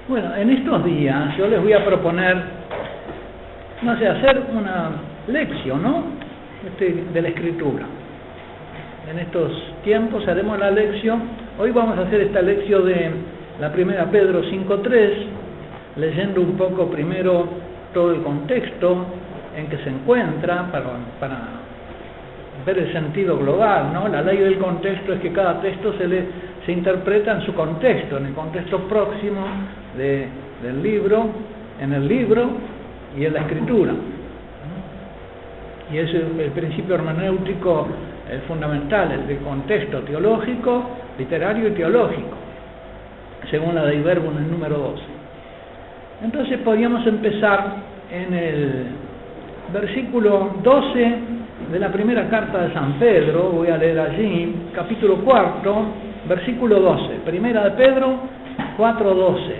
Bueno, en estos días yo les voy a proponer, no sé, hacer una lección, ¿no? De la Escritura. En estos tiempos haremos la lección. Hoy vamos a hacer esta lección de la primera Pedro 5:3, leyendo un poco primero todo el contexto en que se encuentra para ver el sentido global, ¿no? La ley del contexto es que cada texto se interpreta en su contexto, en el contexto próximo del libro, en el libro y en la escritura. Y es el principio hermenéutico fundamental, el de contexto teológico, literario y teológico, según la Dei Verbum en el número 12. Entonces podríamos empezar en el versículo 12 de la primera carta de San Pedro. Voy a leer allí, capítulo 4, versículo 12, primera de Pedro 4:12.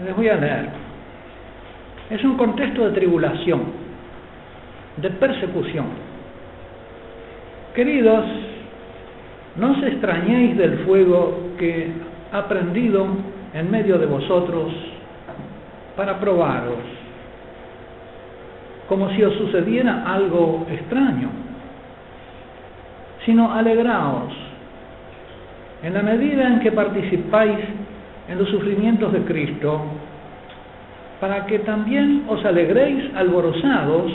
Les voy a leer. Es un contexto de tribulación, de persecución. Queridos, no os extrañéis del fuego que ha prendido en medio de vosotros para probaros, como si os sucediera algo extraño, sino alegraos en la medida en que participáis en los sufrimientos de Cristo, para que también os alegréis alborozados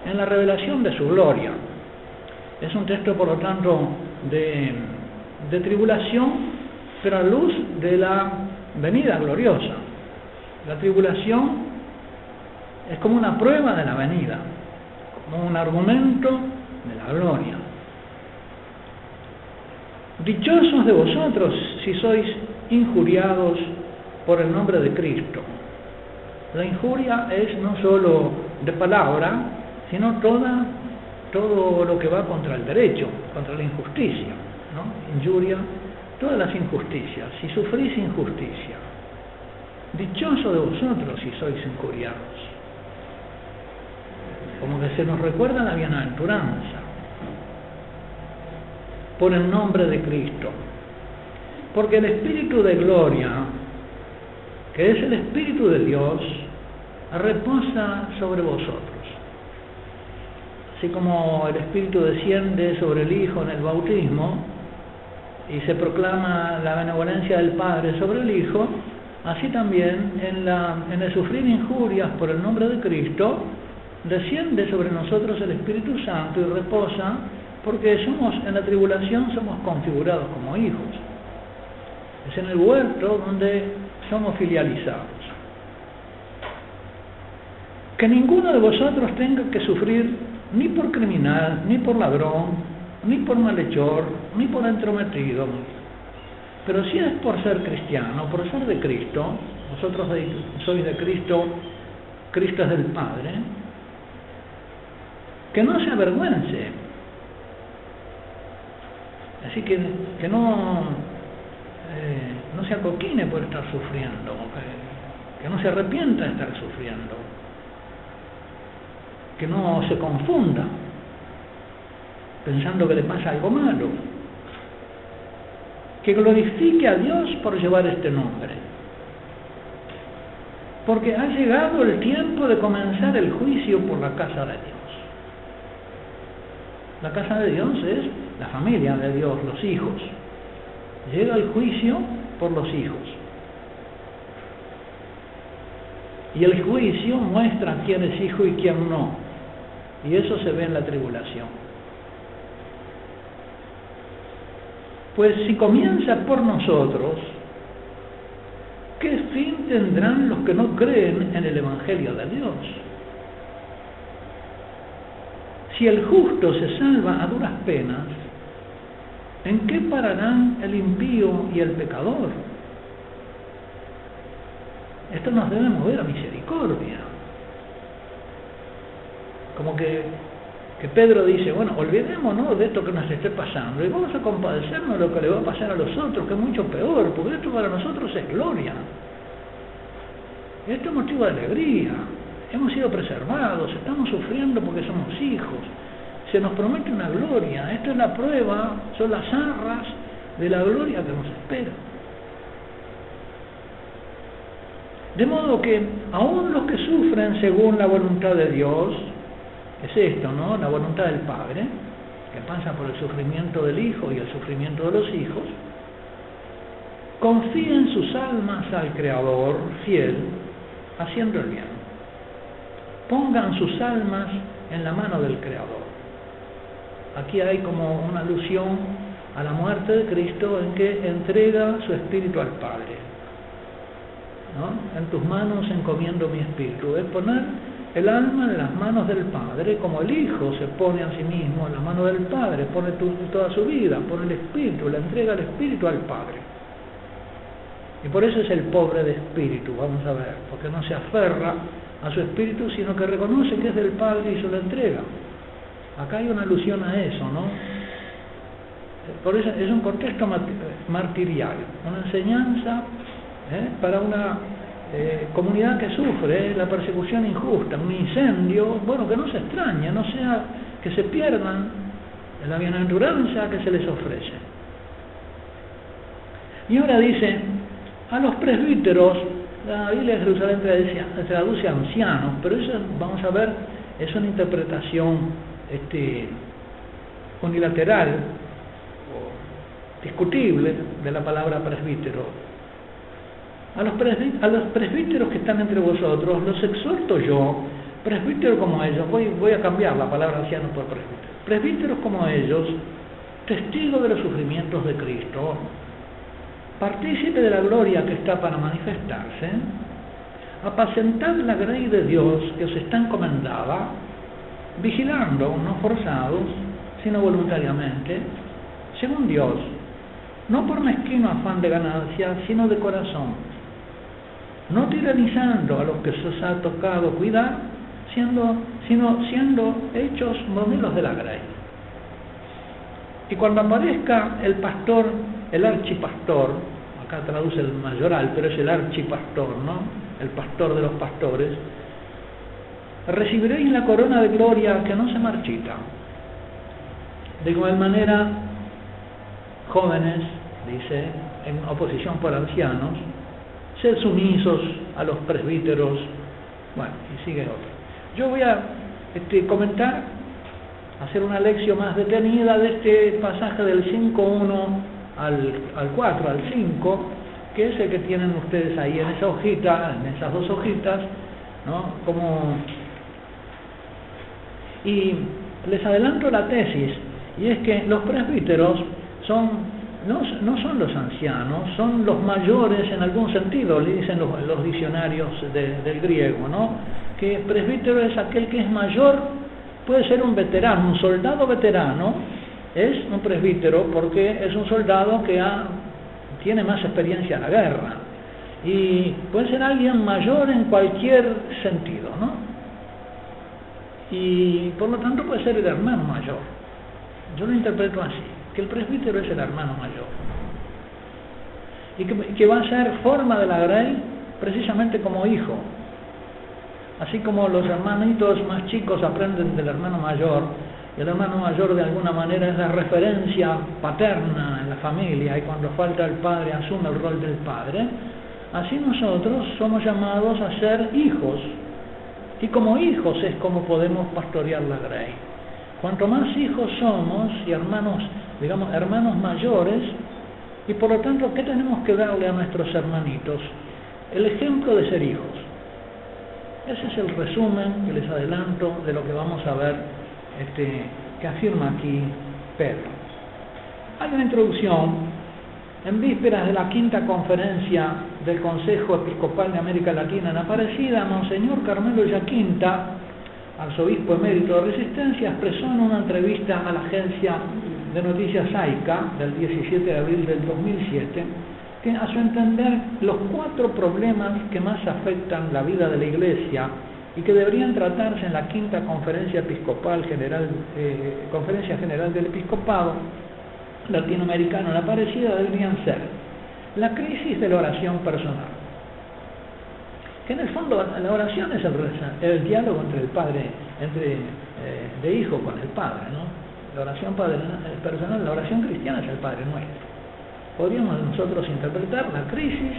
en la revelación de su gloria. Es un texto, por lo tanto, de tribulación, pero a luz de la venida gloriosa. La tribulación es como una prueba de la venida, como un argumento de la gloria. Dichosos de vosotros si sois injuriados por el nombre de Cristo. La injuria es no solo de palabra, sino todo lo que va contra el derecho, contra la injusticia, ¿no? Injuria, todas las injusticias. Si sufrís injusticia, dichosos de vosotros si sois injuriados. Como que se nos recuerda la bienaventuranza por el nombre de Cristo, porque el Espíritu de gloria, que es el Espíritu de Dios, reposa sobre vosotros. Así como el Espíritu desciende sobre el Hijo en el bautismo y se proclama la benevolencia del Padre sobre el Hijo, así también en el sufrir injurias por el nombre de Cristo, desciende sobre nosotros el Espíritu Santo y reposa, porque en la tribulación somos configurados como hijos. Es en el huerto donde somos filializados. Que ninguno de vosotros tenga que sufrir ni por criminal, ni por ladrón, ni por malhechor, ni por entrometido. Pero si es por ser cristiano, por ser de Cristo, vosotros sois de Cristo, Cristo es del Padre, que no se avergüence. Así que no se acoquine por estar sufriendo, que no se arrepienta de estar sufriendo, que no se confunda pensando que le pasa algo malo, que glorifique a Dios por llevar este nombre, porque ha llegado el tiempo de comenzar el juicio por la casa de Dios. La casa de Dios es la familia de Dios, los hijos. Llega el juicio por los hijos. Y el juicio muestra quién es hijo y quién no. Y eso se ve en la tribulación. Pues si comienza por nosotros, ¿qué fin tendrán los que no creen en el Evangelio de Dios? Si el justo se salva a duras penas, ¿en qué pararán el impío y el pecador? Esto nos debe mover a misericordia. Como que Pedro dice, bueno, olvidémonos de esto que nos esté pasando y vamos a compadecernos de lo que le va a pasar a los otros, que es mucho peor, porque esto para nosotros es gloria. Esto es motivo de alegría. Hemos sido preservados, estamos sufriendo porque somos hijos. Se nos promete una gloria. Esta es la prueba, son las arras de la gloria que nos espera. De modo que aún los que sufren según la voluntad de Dios, es esto, ¿no? La voluntad del Padre, que pasa por el sufrimiento del Hijo y el sufrimiento de los hijos, confíen sus almas al Creador fiel, haciendo el bien. Pongan sus almas en la mano del Creador. Aquí hay como una alusión a la muerte de Cristo en que entrega su espíritu al Padre, ¿no? En tus manos encomiendo mi espíritu. Es poner el alma en las manos del Padre, como el Hijo se pone a sí mismo en la mano del Padre, pone toda su vida, pone el espíritu, le entrega el espíritu al Padre. Y por eso es el pobre de espíritu, vamos a ver, porque no se aferra a su espíritu, sino que reconoce que es del Padre y se lo entrega. Acá hay una alusión a eso, ¿no? Por eso es un contexto martirial, una enseñanza para una comunidad que sufre la persecución injusta, un incendio, bueno, que no se extrañe, no sea que se pierdan en la bienaventuranza que se les ofrece. Y ahora dice, a los presbíteros, la Biblia de Jerusalén traduce ancianos, pero eso, vamos a ver, es una interpretación unilateral o discutible de la palabra presbítero. A los presbíteros que están entre vosotros, los exhorto yo, presbíteros como ellos, voy a cambiar la palabra anciano por presbítero, presbíteros como ellos, testigos de los sufrimientos de Cristo, partícipe de la gloria que está para manifestarse, apacentad la grey de Dios que os está encomendada, vigilando, no forzados, sino voluntariamente, según Dios, no por mezquino afán de ganancia, sino de corazón, no tiranizando a los que se os ha tocado cuidar, sino siendo hechos modelos de la grey. Y cuando aparezca el pastor, el archipastor, acá traduce el mayoral, pero es el archipastor, ¿no? El pastor de los pastores, recibiréis la corona de gloria que no se marchita. De igual manera, jóvenes, dice, en oposición por ancianos, sed sumisos a los presbíteros. Bueno, y sigue otro. Yo voy a comentar, hacer una lección más detenida de este pasaje del 5.1 al 4, al 5, que es el que tienen ustedes ahí en esa hojita, en esas dos hojitas, ¿no? Y les adelanto la tesis, y es que los presbíteros no son los ancianos, son los mayores en algún sentido, le dicen los diccionarios del griego, ¿no? Que presbítero es aquel que es mayor, puede ser un veterano, un soldado veterano, es un presbítero porque es un soldado que tiene más experiencia en la guerra, y puede ser alguien mayor en cualquier sentido, ¿no? Y por lo tanto puede ser el hermano mayor. Yo lo interpreto así, que el presbítero es el hermano mayor, y que va a ser forma de la grey precisamente como hijo. Así como los hermanitos más chicos aprenden del hermano mayor, y el hermano mayor de alguna manera es la referencia paterna en la familia, y cuando falta el padre asume el rol del padre, así nosotros somos llamados a ser hijos, y como hijos es como podemos pastorear la grey. Cuanto más hijos somos y hermanos, digamos, hermanos mayores, y por lo tanto, ¿qué tenemos que darle a nuestros hermanitos? El ejemplo de ser hijos. Ese es el resumen que les adelanto de lo que vamos a ver, que afirma aquí Pedro. Hay una introducción. En vísperas de la quinta conferencia del Consejo Episcopal de América Latina en Aparecida, Monseñor Carmelo Yaquinta, arzobispo emérito de Resistencia, expresó en una entrevista a la agencia de noticias AICA del 17 de abril del 2007 que, a su entender, los 4 problemas que más afectan la vida de la Iglesia y que deberían tratarse en la quinta Conferencia Episcopal Conferencia General del Episcopado Latinoamericano en Aparecida deberían ser la crisis de la oración personal, que en el fondo la oración es el diálogo entre el padre, de hijo con el padre, ¿no? La oración personal, la oración cristiana es el Padre Nuestro. Podríamos nosotros interpretar la crisis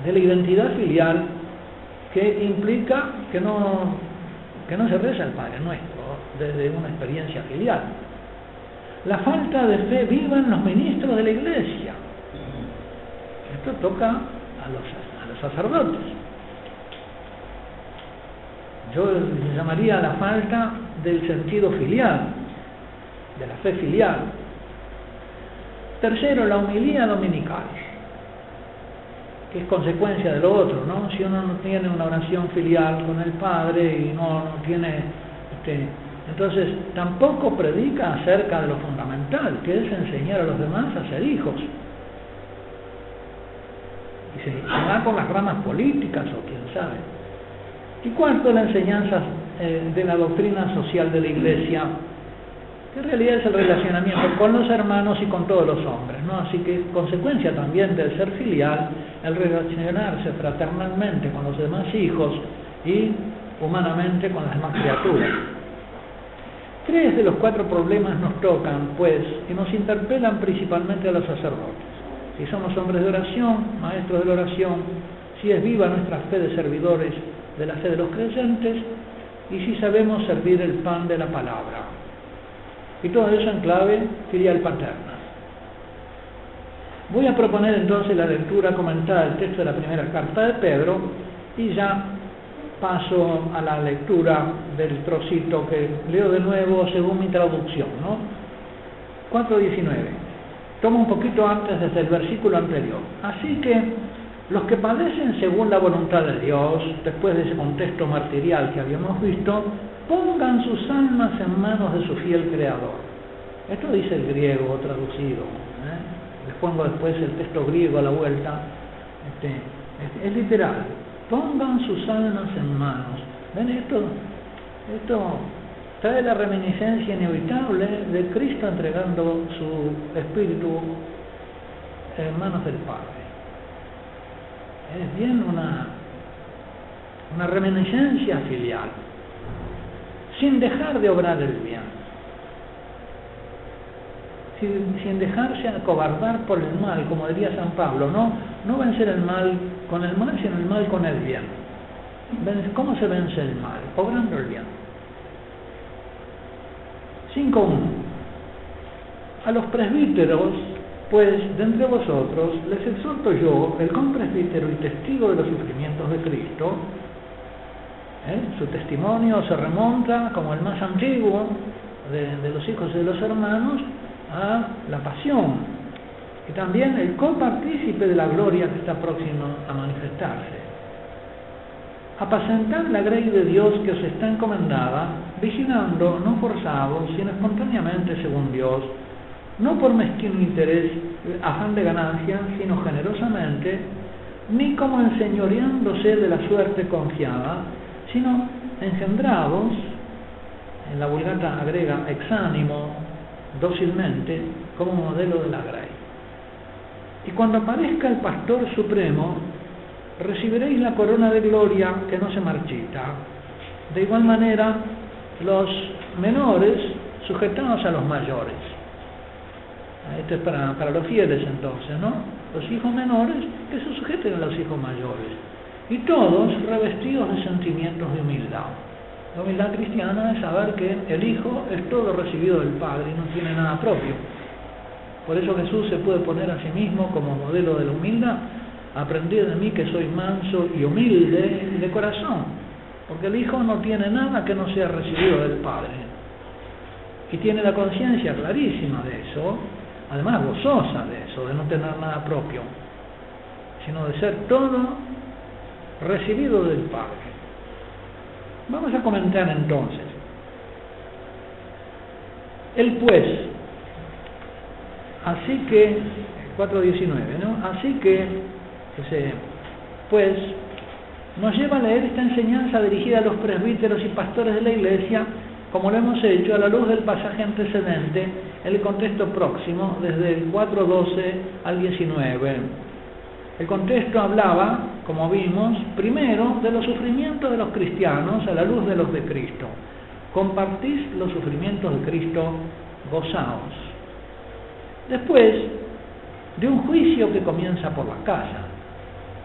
de la identidad filial que implica que no se reza el Padre Nuestro desde una experiencia filial. La falta de fe viva en los ministros de la Iglesia. Esto toca a los sacerdotes. Yo llamaría la falta del sentido filial, de la fe filial. Tercero, la homilía dominical, que es consecuencia de lo otro, ¿no? Si uno no tiene una oración filial con el Padre y no tiene, entonces tampoco predica acerca de lo fundamental, que es enseñar a los demás a ser hijos. Y se va por las ramas políticas o quién sabe. Y cuarto, la enseñanza de la doctrina social de la Iglesia, que en realidad es el relacionamiento con los hermanos y con todos los hombres, ¿no? Así que consecuencia también del ser filial, el relacionarse fraternalmente con los demás hijos y humanamente con las demás criaturas. 3 de los 4 problemas nos tocan, pues, y nos interpelan principalmente a los sacerdotes. Si somos hombres de oración, maestros de la oración, si es viva nuestra fe de servidores de la fe de los creyentes, y si sabemos servir el pan de la palabra. Y todo eso en clave filial paterna. Voy a proponer entonces la lectura comentada del texto de la primera carta de Pedro, y ya paso a la lectura del trocito que leo de nuevo según mi traducción, ¿no? 4:19. Tomo un poquito antes desde el versículo anterior. Así que los que padecen según la voluntad de Dios, después de ese contexto martirial que habíamos visto, pongan sus almas en manos de su fiel Creador. Esto dice el griego traducido. Les pongo después el texto griego a la vuelta. Es literal. Pongan sus almas en manos. ¿Ven? Esto trae la reminiscencia inevitable de Cristo entregando su espíritu en manos del Padre. Es bien una reminiscencia filial, sin dejar de obrar el bien, sin dejarse acobardar por el mal, como diría San Pablo, no vencer el mal con el mal, sino el mal con el bien. ¿Cómo se vence el mal? Obrando el bien. 5:1. A los presbíteros, pues, de entre vosotros, les exhorto yo, el compresbítero y testigo de los sufrimientos de Cristo. Su testimonio se remonta, como el más antiguo de los hijos y de los hermanos, a la pasión, y también el copartícipe de la gloria que está próximo a manifestarse. Apacentad la grey de Dios que os está encomendada, vigilando, no forzados, sino espontáneamente según Dios, no por mezquino interés, afán de ganancia, sino generosamente, ni como enseñoreándose de la suerte confiada, sino engendrados, en la Vulgata agrega exánimo, dócilmente, como modelo de la grey. Y cuando aparezca el Pastor Supremo, recibiréis la corona de gloria que no se marchita. De igual manera, los menores sujetados a los mayores. Esto es para los fieles entonces, ¿no? Los hijos menores que se sujeten a los hijos mayores. Y todos revestidos de sentimientos de humildad. La humildad cristiana es saber que el Hijo es todo recibido del Padre y no tiene nada propio. Por eso Jesús se puede poner a sí mismo como modelo de la humildad. Aprendid de mí que soy manso y humilde de corazón. Porque el Hijo no tiene nada que no sea recibido del Padre. Y tiene la conciencia clarísima de eso, además gozosa de eso, de no tener nada propio, sino de ser todo recibido del Padre. Vamos a comentar entonces. El pues, así que, 4:19, ¿no? Así que, pues, nos lleva a leer esta enseñanza dirigida a los presbíteros y pastores de la Iglesia, como lo hemos hecho a la luz del pasaje antecedente, el contexto próximo, desde el 4:12 al 19. El contexto hablaba, como vimos, primero de los sufrimientos de los cristianos a la luz de los de Cristo. Compartís los sufrimientos de Cristo, gozaos. Después, de un juicio que comienza por la casa.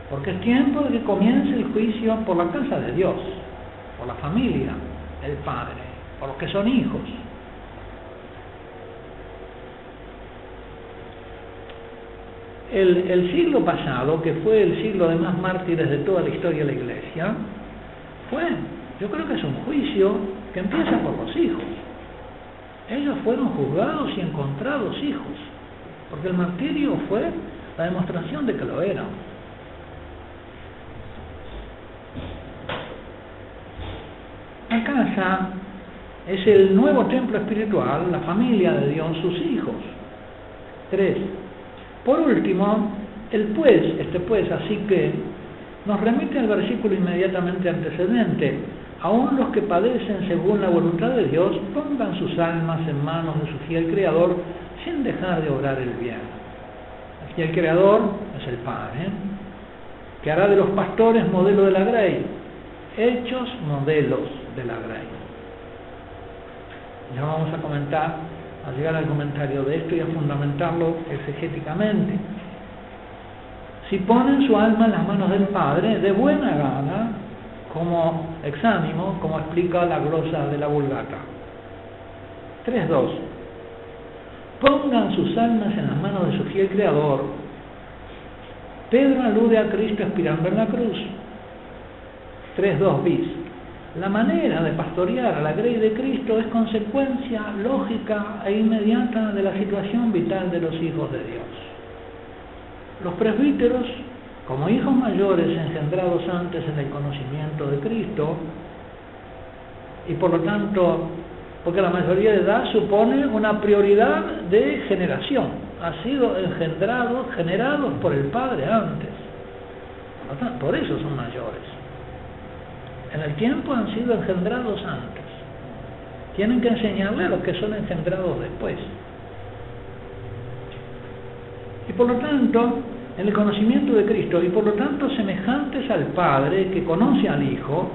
porque es tiempo de que comience el juicio por la casa de Dios, por la familia, el Padre, por los que son hijos. El siglo pasado, que fue el siglo de más mártires de toda la historia de la Iglesia, yo creo que es un juicio que empieza por los hijos. Ellos fueron juzgados y encontrados hijos, porque el martirio fue la demostración de que lo eran. La casa es el nuevo templo espiritual, la familia de Dios, sus hijos. 3. Por último, así que, nos remite al versículo inmediatamente antecedente. Aún los que padecen según la voluntad de Dios, pongan sus almas en manos de su fiel Creador, sin dejar de obrar el bien. El fiel Creador es el Padre, que hará de los pastores modelo de la grey, hechos modelos de la grey. Ya vamos a llegar al comentario de esto y a fundamentarlo exegéticamente. Si ponen su alma en las manos del Padre, de buena gana, como exánimo, como explica la glosa de la Vulgata. 3.2. Pongan sus almas en las manos de su fiel Creador. Pedro alude a Cristo expirando en la cruz. 3.2 bis. La manera de pastorear a la grey de Cristo es consecuencia lógica e inmediata de la situación vital de los hijos de Dios. Los presbíteros, como hijos mayores engendrados antes en el conocimiento de Cristo, y por lo tanto, porque la mayoría de edad supone una prioridad de generación, ha sido generados por el Padre antes, por eso son mayores. En el tiempo han sido engendrados antes. Tienen que enseñarle a los que son engendrados después. Y por lo tanto, en el conocimiento de Cristo, y por lo tanto semejantes al Padre que conoce al Hijo,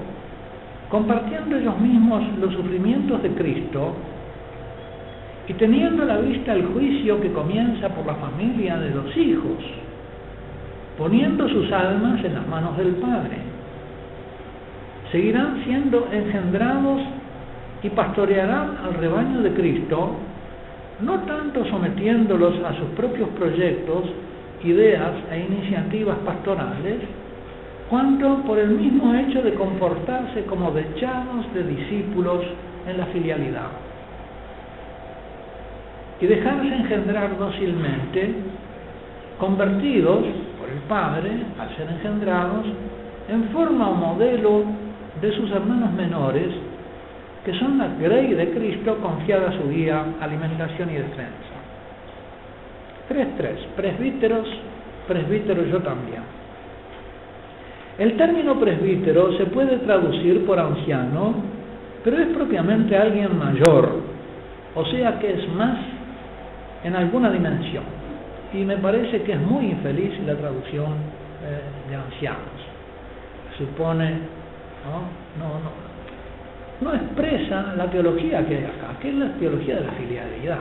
compartiendo ellos mismos los sufrimientos de Cristo, y teniendo a la vista el juicio que comienza por la familia de los hijos, poniendo sus almas en las manos del Padre, seguirán siendo engendrados y pastorearán al rebaño de Cristo, no tanto sometiéndolos a sus propios proyectos, ideas e iniciativas pastorales, cuanto por el mismo hecho de comportarse como dechados de discípulos en la filialidad y dejarse engendrar dócilmente, convertidos por el Padre, al ser engendrados, en forma o modelo de sus hermanos menores, que son la grey de Cristo confiada a su guía, alimentación y defensa. 3.3. Presbíteros yo también. El término presbítero se puede traducir por anciano, pero es propiamente alguien mayor, o sea que es más en alguna dimensión. Y me parece que es muy infeliz la traducción de ancianos. Supone no expresa la teología que hay acá, que es la teología de la filialidad.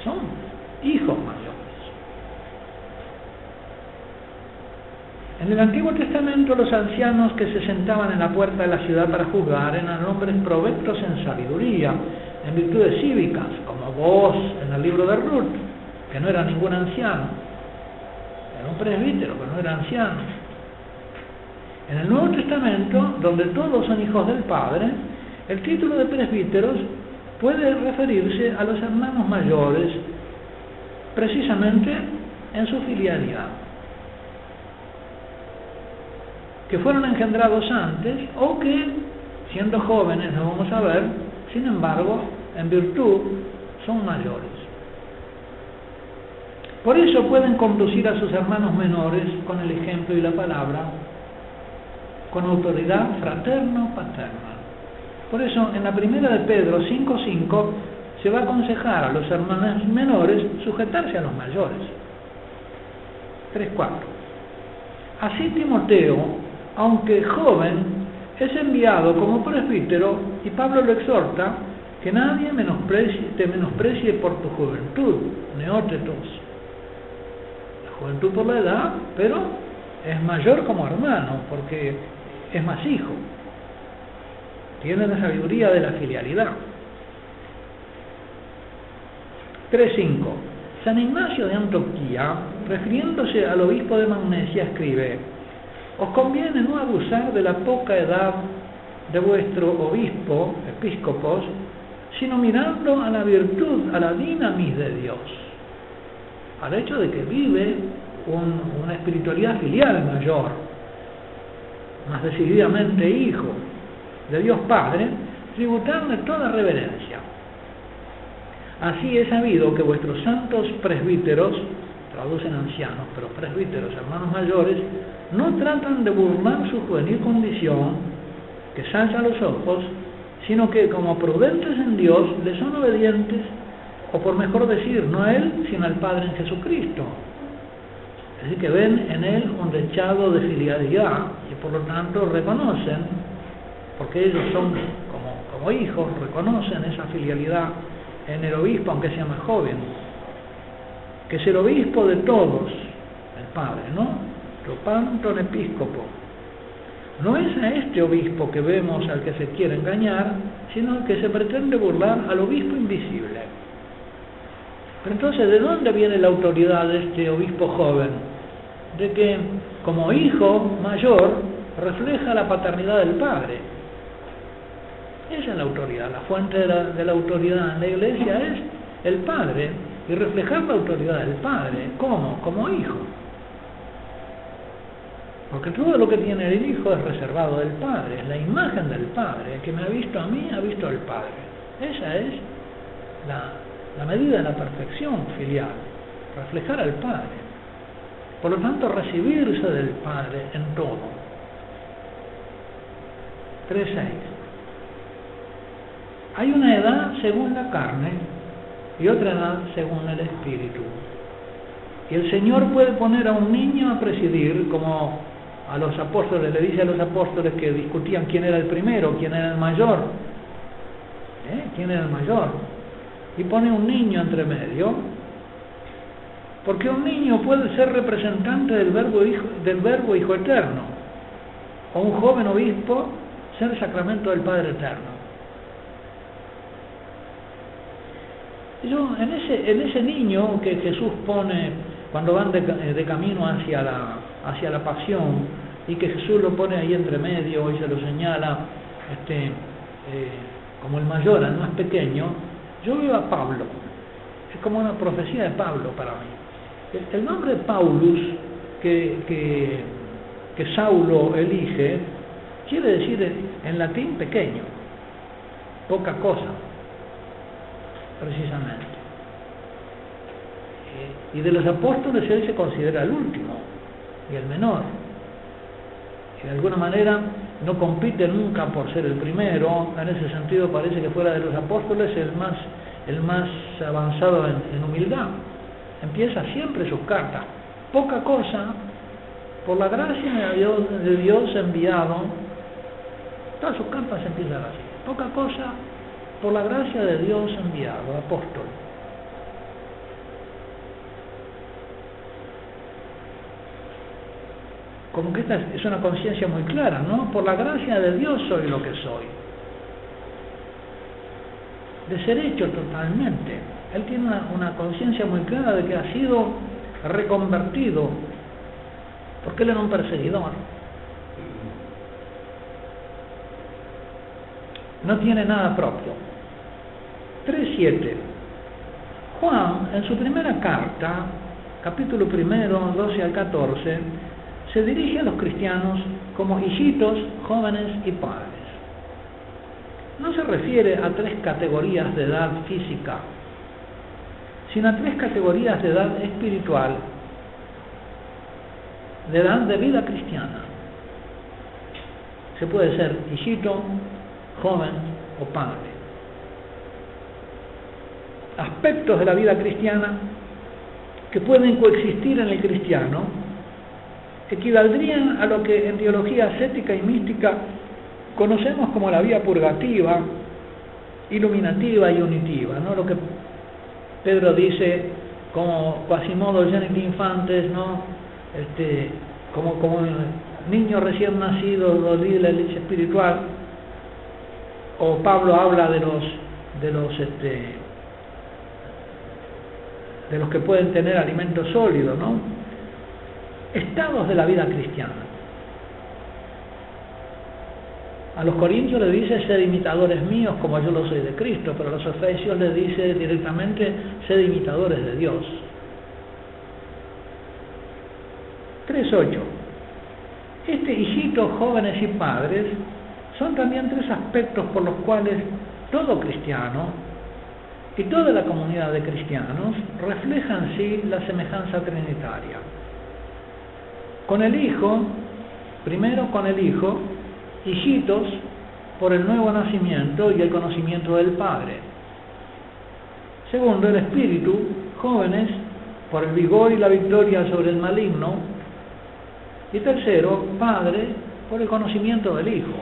Son hijos mayores. En el Antiguo Testamento, los ancianos que se sentaban en la puerta de la ciudad para juzgar eran hombres provectos en sabiduría, en virtudes cívicas, como Boaz en el libro de Ruth, que no era ningún anciano, era un presbítero, pero no era anciano. En el Nuevo Testamento, donde todos son hijos del Padre, el título de presbíteros puede referirse a los hermanos mayores, precisamente en su filialidad, que fueron engendrados antes o que, siendo jóvenes, lo vamos a ver, sin embargo, en virtud, son mayores. Por eso pueden conducir a sus hermanos menores con el ejemplo y la palabra, con autoridad fraterno-paterna. Por eso, en la primera de Pedro 5.5, se va a aconsejar a los hermanos menores sujetarse a los mayores. 3.4. Así Timoteo, aunque joven, es enviado como presbítero, y Pablo lo exhorta, que nadie te menosprecie por tu juventud, neótetos. La juventud por la edad, pero es mayor como hermano, porque es más hijo. Tiene la sabiduría de la filialidad. 3.5. San Ignacio de Antioquía, refiriéndose al obispo de Magnesia, escribe: os conviene no abusar de la poca edad de vuestro obispo, episcopos, sino mirando a la virtud, a la dinamis de Dios, al hecho de que vive una espiritualidad filial mayor, más decididamente hijo de Dios Padre, tributarle toda reverencia. Así he sabido que vuestros santos presbíteros, traducen ancianos, pero presbíteros, hermanos mayores, no tratan de burlar su juvenil condición, que salta a los ojos, sino que como prudentes en Dios le son obedientes, o por mejor decir, no a Él, sino al Padre en Jesucristo. Es decir, que ven en Él un dechado de filialidad y por lo tanto reconocen, porque ellos son como hijos, reconocen esa filialidad en el obispo, aunque sea más joven, que es el obispo de todos, el Padre, ¿no? Propanton episcopo. No es a este obispo que vemos al que se quiere engañar, sino que se pretende burlar al obispo invisible. Pero entonces, ¿de dónde viene la autoridad de este obispo joven? De que, como hijo mayor, refleja la paternidad del Padre. Esa es la autoridad, la fuente de la autoridad en la Iglesia es el Padre, y reflejar la autoridad del Padre. ¿Cómo? Como hijo. Porque todo lo que tiene el Hijo es reservado del Padre, es la imagen del Padre. El que me ha visto a mí, ha visto al Padre. Esa es la medida de la perfección filial, reflejar al Padre. Por lo tanto, recibirse del Padre en todo. 3.6. Hay una edad según la carne y otra edad según el Espíritu. Y el Señor puede poner a un niño a presidir, como a los apóstoles, le dice a los apóstoles que discutían quién era el primero, quién era el mayor, quién era el mayor, y pone un niño entre medio, porque un niño puede ser representante del verbo hijo eterno, o un joven obispo ser sacramento del Padre eterno. En ese niño que Jesús pone cuando van de camino hacia la pasión, y que Jesús lo pone ahí entre medio y se lo señala como el mayor, el más pequeño, yo veo a Pablo. Es como una profecía de Pablo para mí. El nombre Paulus que Saulo elige quiere decir en latín pequeño, poca cosa, precisamente. Y de los apóstoles él se considera el último y el menor. Y de alguna manera no compite nunca por ser el primero. En ese sentido parece que fuera de los apóstoles el más avanzado en humildad. Empieza siempre sus cartas. Poca cosa, por la gracia de Dios enviado. Todas sus cartas empiezan así. Poca cosa, por la gracia de Dios enviado, apóstol. Como que esta es una conciencia muy clara, ¿no? Por la gracia de Dios soy lo que soy. De ser hecho totalmente. Él tiene una conciencia muy clara de que ha sido reconvertido, porque él era un perseguidor. No tiene nada propio. 3.7. Juan, en su primera carta, capítulo 1, 12 al 14, se dirige a los cristianos como hijitos, jóvenes y padres. No se refiere a 3 categorías de edad física, sino a 3 categorías de edad espiritual, de edad de vida cristiana. Se puede ser hijito, joven o padre. Aspectos de la vida cristiana que pueden coexistir en el cristiano equivaldrían a lo que en teología ascética y mística conocemos como la vía purgativa, iluminativa y unitiva, ¿no? Lo que Pedro dice como Quasimodo geniti infantes, ¿no? como el niño recién nacido doy la leche espiritual, o Pablo habla de los que pueden tener alimento sólido, ¿no? Estados de la vida cristiana. A los corintios les dice, sed imitadores míos como yo lo soy de Cristo, pero a los efesios les dice directamente, sed imitadores de Dios. 3.8. Hijitos, jóvenes y padres son también 3 aspectos por los cuales todo cristiano y toda la comunidad de cristianos reflejan sí la semejanza trinitaria. Con el Hijo, primero con el Hijo, hijitos por el nuevo nacimiento y el conocimiento del Padre. Segundo, el Espíritu, jóvenes por el vigor y la victoria sobre el maligno. Y tercero, Padre por el conocimiento del Hijo.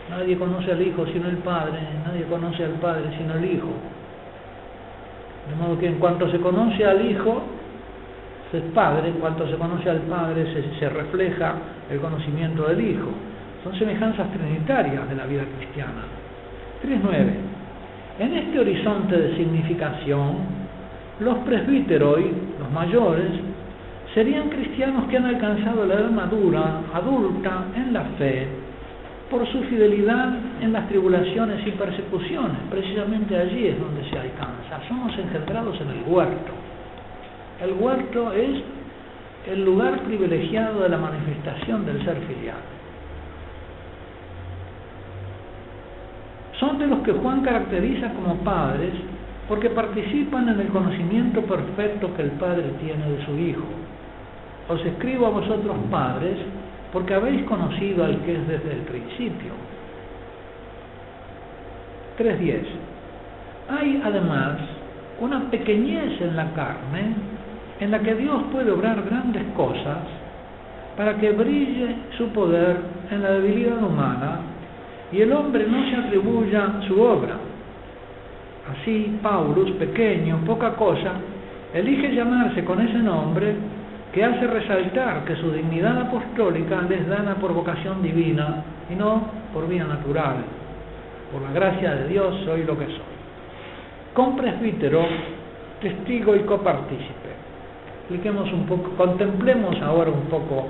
Nadie conoce al Hijo sino el Padre, nadie conoce al Padre sino el Hijo. De modo que en cuanto se conoce al Hijo, es Padre, en cuanto se conoce al Padre, se refleja el conocimiento del Hijo. Son semejanzas trinitarias de la vida cristiana. 3.9. En este horizonte de significación, los presbíteros, los mayores, serían cristianos que han alcanzado la edad madura, adulta, en la fe, por su fidelidad en las tribulaciones y persecuciones. Precisamente allí es donde se alcanza. Somos engendrados en el huerto. El huerto es el lugar privilegiado de la manifestación del ser filial. Son de los que Juan caracteriza como padres porque participan en el conocimiento perfecto que el Padre tiene de su Hijo. Os escribo a vosotros padres porque habéis conocido al que es desde el principio. 3.10. Hay además una pequeñez en la carne en la que Dios puede obrar grandes cosas para que brille su poder en la debilidad humana y el hombre no se atribuya su obra. Así, Paulus, pequeño, poca cosa, elige llamarse con ese nombre que hace resaltar que su dignidad apostólica le es dada por vocación divina y no por vía natural. Por la gracia de Dios soy lo que soy. Con presbítero, testigo y copartícipe. Expliquemos un poco, contemplemos ahora un poco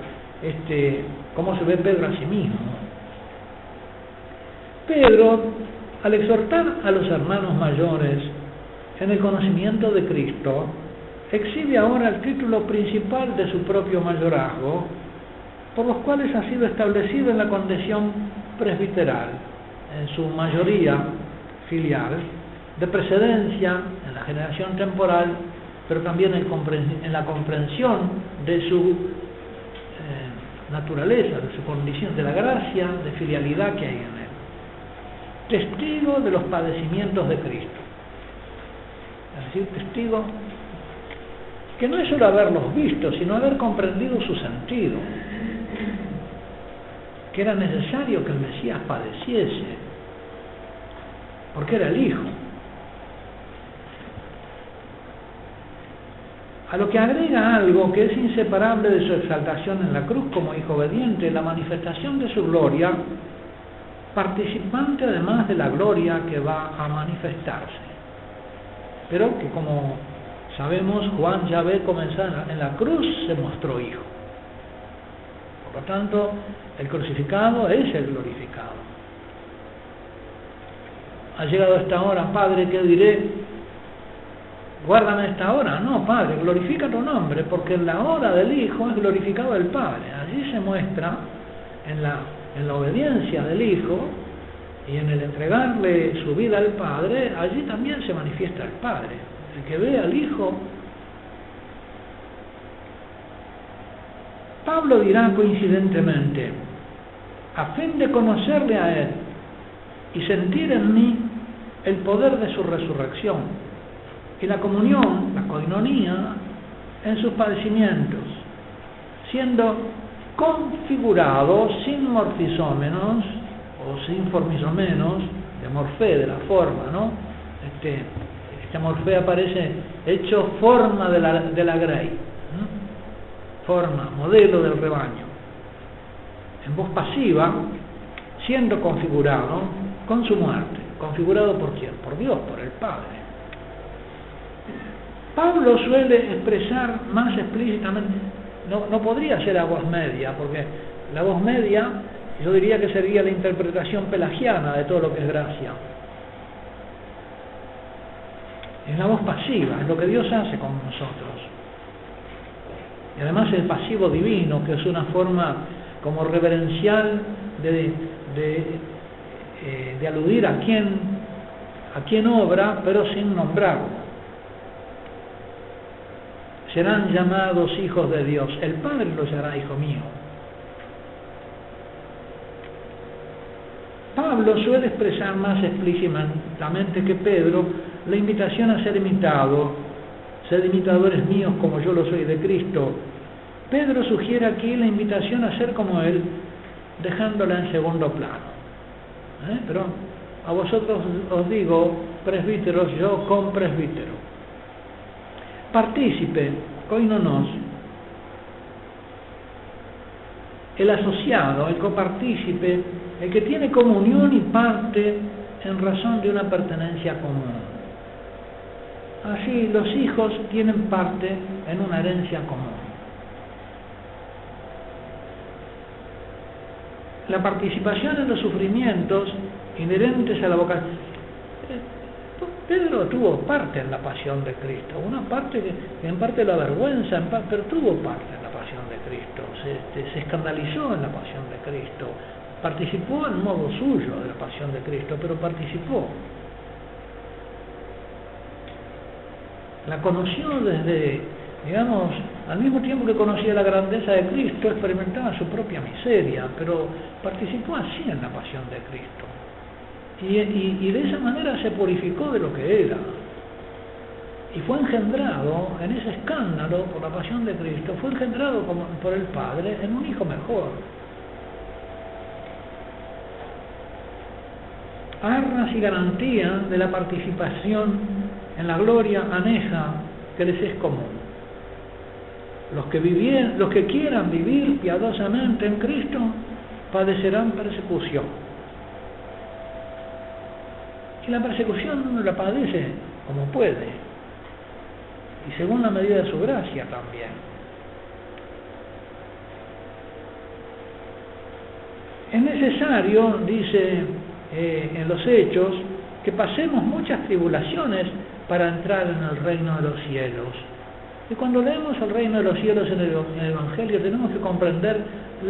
cómo se ve Pedro a sí mismo. Pedro, al exhortar a los hermanos mayores en el conocimiento de Cristo, exhibe ahora el título principal de su propio mayorazgo, por los cuales ha sido establecido en la condición presbiteral, en su mayoría filial, de precedencia en la generación temporal, pero también en la comprensión de su naturaleza, de su condición, de la gracia, de filialidad que hay en él. Testigo de los padecimientos de Cristo. Es decir, testigo que no es solo haberlos visto, sino haber comprendido su sentido, que era necesario que el Mesías padeciese, porque era el Hijo. A lo que agrega algo que es inseparable de su exaltación en la cruz como Hijo obediente, la manifestación de su gloria, participante además de la gloria que va a manifestarse. Pero que, como sabemos, Juan ya ve comenzar en la cruz, se mostró Hijo. Por lo tanto, el crucificado es el glorificado. Ha llegado esta hora, Padre, ¿qué diré? Guárdame esta hora. No, Padre, glorifica tu nombre, porque en la hora del Hijo es glorificado el Padre. Allí se muestra en la obediencia del Hijo y en el entregarle su vida al Padre, allí también se manifiesta el Padre. El que ve al Hijo. Pablo dirá coincidentemente, a fin de conocerle a Él y sentir en mí el poder de su resurrección y la comunión, la coinonía, en sus padecimientos, siendo configurado sin morfisómenos o sin formisomenos, de morfé, de la forma, ¿no? Este morfé aparece hecho forma de la grey, forma, modelo del rebaño. en voz pasiva, siendo configurado con su muerte. ¿Configurado por quién? Por Dios, por el Padre. Pablo suele expresar más explícitamente, no podría ser a voz media, porque la voz media yo diría que sería la interpretación pelagiana de todo lo que es gracia. Es la voz pasiva, es lo que Dios hace con nosotros. Y además el pasivo divino, que es una forma como reverencial de aludir a quien obra, pero sin nombrarlo. Serán llamados hijos de Dios. El Padre los llamará hijo mío. Pablo suele expresar más explícitamente que Pedro la invitación a ser imitado, ser imitadores míos como yo lo soy de Cristo. Pedro sugiere aquí la invitación a ser como Él, dejándola en segundo plano. Pero a vosotros os digo, presbíteros, yo con presbítero. Partícipe, koinonos, el asociado, el copartícipe, el que tiene comunión y parte en razón de una pertenencia común. Así los hijos tienen parte en una herencia común. La participación en los sufrimientos inherentes a la vocación. Pedro tuvo parte en la pasión de Cristo, una parte que en parte lo avergüenza, pero tuvo parte en la pasión de Cristo, se escandalizó en la pasión de Cristo, participó en modo suyo de la pasión de Cristo, pero participó. La conoció desde, digamos, al mismo tiempo que conocía la grandeza de Cristo, experimentaba su propia miseria, pero participó así en la pasión de Cristo. Y de esa manera se purificó de lo que era. Y fue engendrado en ese escándalo por la pasión de Cristo, fue engendrado por el Padre en un hijo mejor. Arras y garantía de la participación en la gloria aneja que les es común. Los que quieran vivir piadosamente en Cristo padecerán persecución. Y la persecución uno la padece como puede, y según la medida de su gracia también. Es necesario, dice en los Hechos, que pasemos muchas tribulaciones para entrar en el reino de los cielos. Y cuando leemos el reino de los cielos en el Evangelio, tenemos que comprender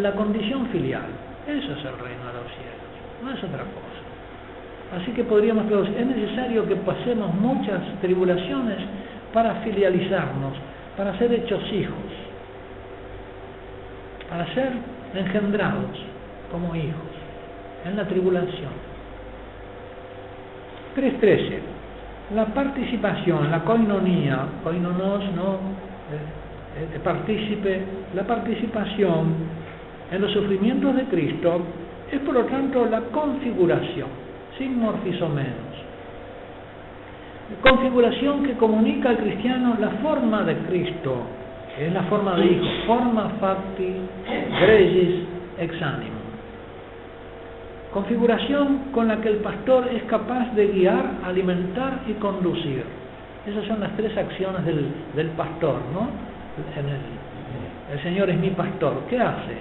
la condición filial. Eso es el reino de los cielos, no es otra cosa. Así que podríamos decir, es necesario que pasemos muchas tribulaciones para filializarnos, para ser hechos hijos, para ser engendrados como hijos en la tribulación. 3.13. La participación, la koinonía, koinonos, ¿no? Partícipe, la participación en los sufrimientos de Cristo es por lo tanto la configuración, sin morfisomenos. Configuración que comunica al cristiano la forma de Cristo, que es la forma de hijo, forma facti gregis ex animo. Configuración con la que el pastor es capaz de guiar, alimentar y conducir. Esas son las tres acciones del pastor, ¿no? El Señor es mi pastor. ¿Qué hace?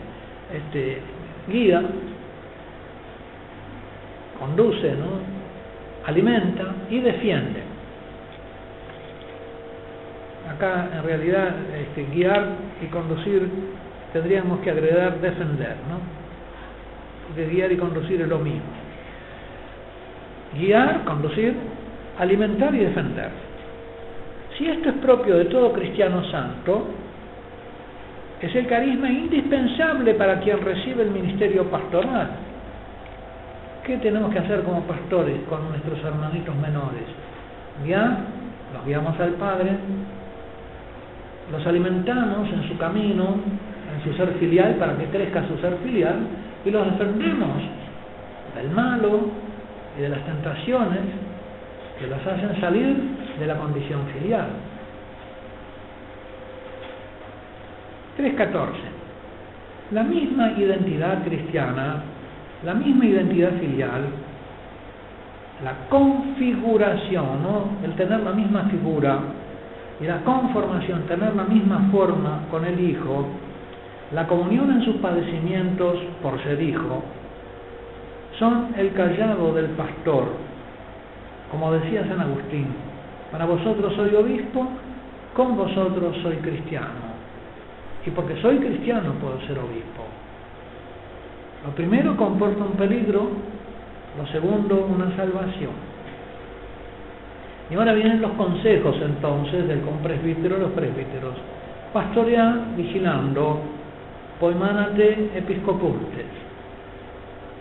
Guía, conduce, ¿no? Alimenta y defiende. Acá en realidad guiar y conducir tendríamos que agregar defender, ¿no? Porque guiar y conducir es lo mismo. Guiar, conducir, alimentar y defender. Si esto es propio de todo cristiano santo, es el carisma indispensable para quien recibe el ministerio pastoral. ¿Qué tenemos que hacer como pastores con nuestros hermanitos menores? Guiar, los guiamos al Padre, los alimentamos en su camino, en su ser filial, para que crezca su ser filial, y los defendemos del malo y de las tentaciones que los hacen salir de la condición filial. 3.14. la misma identidad cristiana, la misma identidad filial, la configuración, ¿no? El tener la misma figura, y la conformación, tener la misma forma con el Hijo, la comunión en sus padecimientos por ser Hijo, son el cayado del pastor. Como decía San Agustín, para vosotros soy obispo, con vosotros soy cristiano. Y porque soy cristiano puedo ser obispo. Lo primero comporta un peligro, lo segundo una salvación. Y ahora vienen los consejos entonces del compresbítero y los presbíteros. Pastorea vigilando, poimanate episcopuntes.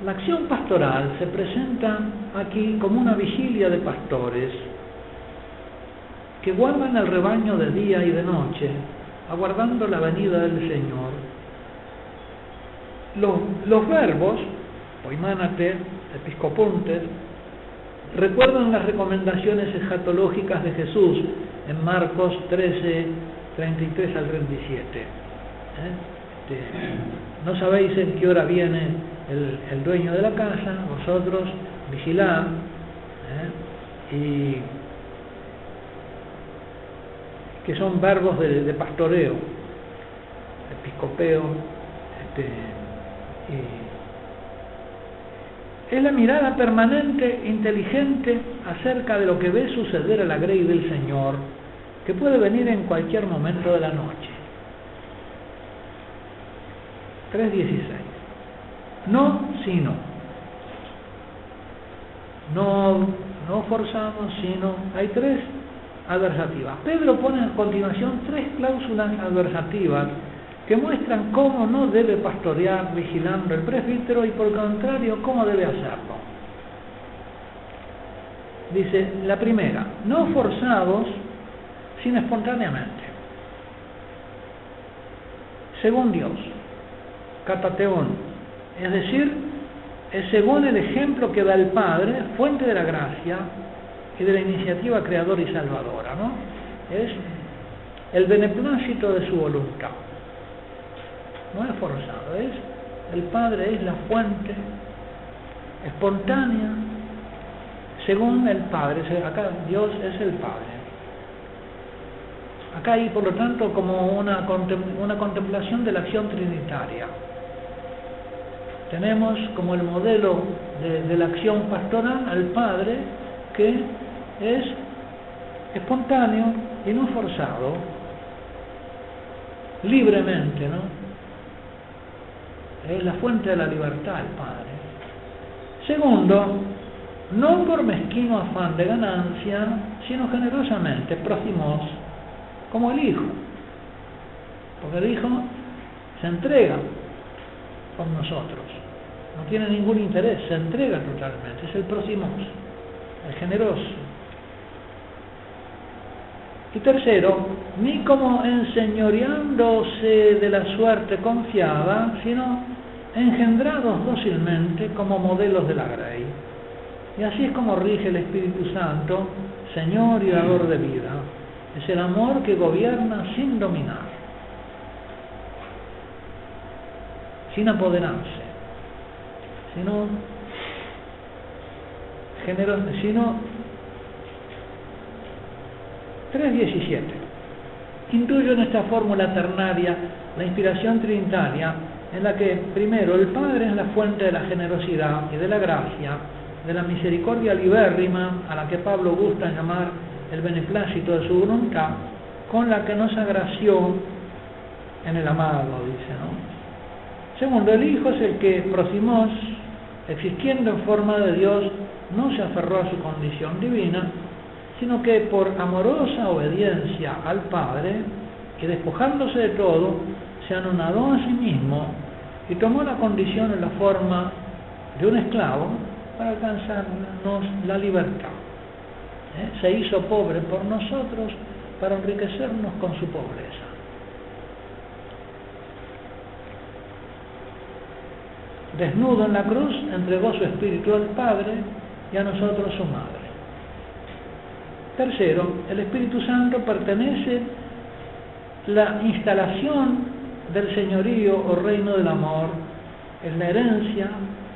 La acción pastoral se presenta aquí como una vigilia de pastores que guardan el rebaño de día y de noche, aguardando la venida del Señor. Los verbos, poimanate, episcopuntes, recuerdan las recomendaciones escatológicas de Jesús en Marcos 13, 33 al 37. No sabéis en qué hora viene el dueño de la casa, vosotros vigilad, y que son verbos de pastoreo, episcopeo, es la mirada permanente, inteligente, acerca de lo que ve suceder a la grey del Señor, que puede venir en cualquier momento de la noche. 3:16. No, sino. No forzamos, sino. Hay tres adversativas. Pedro pone a continuación tres cláusulas adversativas que muestran cómo no debe pastorear vigilando el presbítero y por el contrario, cómo debe hacerlo. Dice, la primera, no forzados, sino espontáneamente. Según Dios, catateón, es decir, es según el ejemplo que da el Padre, fuente de la gracia y de la iniciativa creadora y salvadora, ¿no? Es el beneplácito de su voluntad. No es forzado, el Padre es la fuente espontánea según el Padre. Acá Dios es el Padre. Acá hay por lo tanto como una contemplación de la acción trinitaria. Tenemos como el modelo de la acción pastoral al Padre, que es espontáneo y no forzado, libremente, ¿no? Es la fuente de la libertad, el Padre. Segundo, no por mezquino afán de ganancia, sino generosamente, próximos, como el Hijo. Porque el Hijo se entrega por nosotros. No tiene ningún interés, se entrega totalmente. Es el próximos, el generoso. Y tercero, ni como enseñoreándose de la suerte confiada, sino engendrados dócilmente como modelos de la grey. Y así es como rige el Espíritu Santo, Señor y dador de vida. Es el amor que gobierna sin dominar, sin apoderarse, sino 3:17. Intuyo en esta fórmula ternaria la inspiración trinitaria, en la que, primero, el Padre es la fuente de la generosidad y de la gracia, de la misericordia libérrima, a la que Pablo gusta llamar el beneplácito de su voluntad, con la que nos agració en el amado, dice, ¿no? Segundo, el Hijo es el que, próximos, existiendo en forma de Dios, no se aferró a su condición divina, sino que por amorosa obediencia al Padre, que despojándose de todo, se anonadó a sí mismo y tomó la condición en la forma de un esclavo para alcanzarnos la libertad. Se hizo pobre por nosotros para enriquecernos con su pobreza. Desnudo en la cruz, entregó su espíritu al Padre y a nosotros su Madre. Tercero, el Espíritu Santo pertenece la instalación del señorío o reino del amor es la herencia,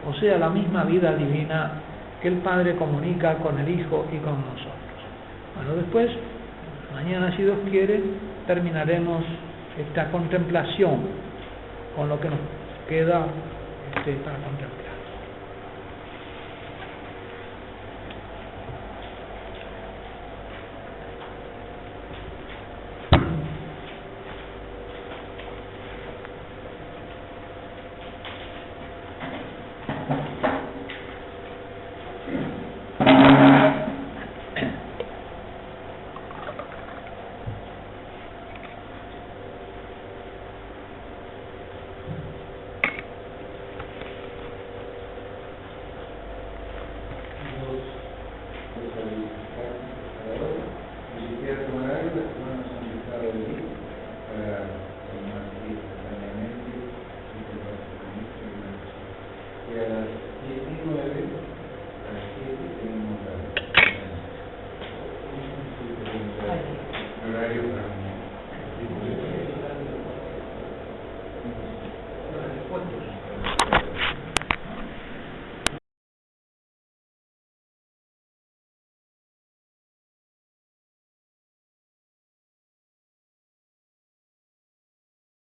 o sea, la misma vida divina que el Padre comunica con el Hijo y con nosotros. Bueno, después, mañana, si Dios quiere, terminaremos esta contemplación con lo que nos queda para contemplar. Horario para